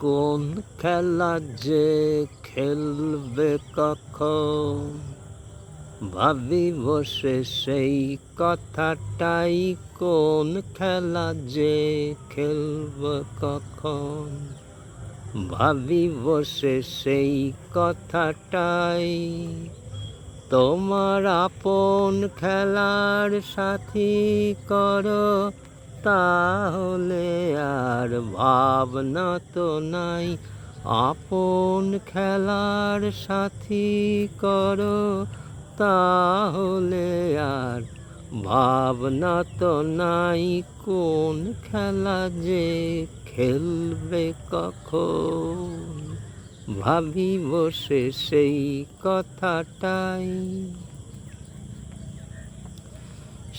কোন খেলা যে খেলবে কখন, ভাবি বসে সেই কথাটাই। কোন খেলা যে খেলবে কখন, ভাবি বসে সেই কথাটাই। তোমার আপন খেলার সাথী করো, তাহলে আর ভাবনা তো নাই। আপন খেলার সাথী করো, তাহলে আর ভাবনা তো নাই। কোন খেলা যে খেলবে কখন, ভাবি বসে সেই কথাটাই।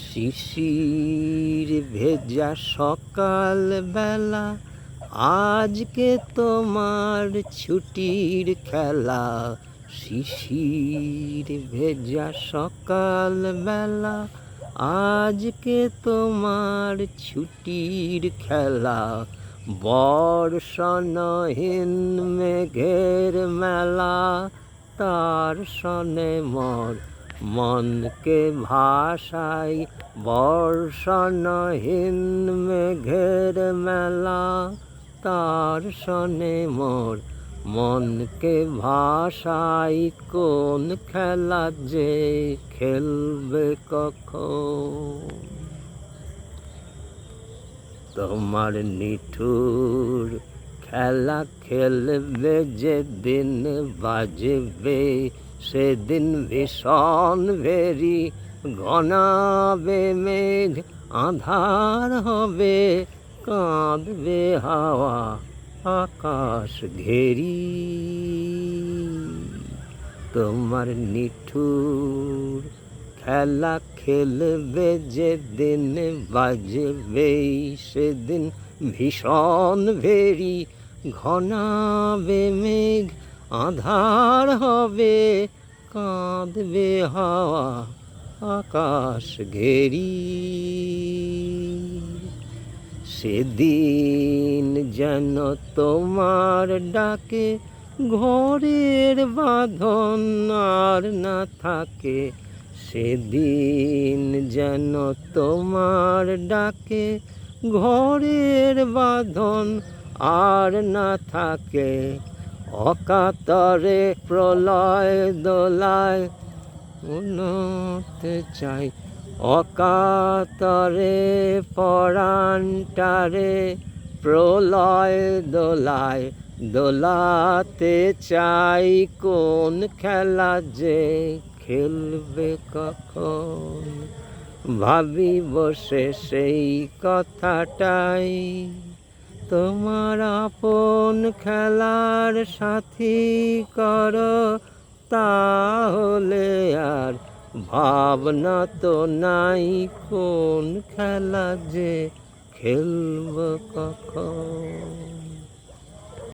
শিশির ভেজা সকাল বেলা, আজকে তোমার ছুটির খেলা। শিশির ভেজা সকাল বেলা, আজকে তোমার ছুটির খেলা। বর্ষণহীন মেঘের মেলা, তার সনে মোর মনকে ভাসাই। বর্ষণহীন মেঘের মেলা, তার সনে মোর মনকে ভাসাই। কোন খেলা যে খেলবে কখন, তোমার নিঠুর খেলা খেলবে যেদিন। বাজবে সেদিন ভীষণ ভেরি, ঘনাবে মেঘ আঁধার হবে। কাঁদবে হাওয়া আকাশ ঘেরি, তোমার নিঠুর খেলা খেলবে যেদিন। বাজবে সেদিন ভীষণ ভেরি, ঘনাবে মেঘ আঁধার হবে। কাঁদবে হাওয়া আকাশ ঘেরি, সেদিন যেন তোমার ডাকে ঘরের বাঁধন আর না থাকে। সেদিন যেন তোমার ডাকে ঘরের বাঁধন আর না থাকে। অকাতরে প্রলয় দোলায় উন্নতে চাই। অকাতরে পরাণটারে প্রলয় দোলায় দোলাতে চাই। কোন খেলা যে খেলবে কখন, ভাবি বসে সেই কথাটাই। তোমার আপন খেলার সাথী করো, তাহলে আর ভাবনা তো নাই। কোন খেলা যে খেলব কখন।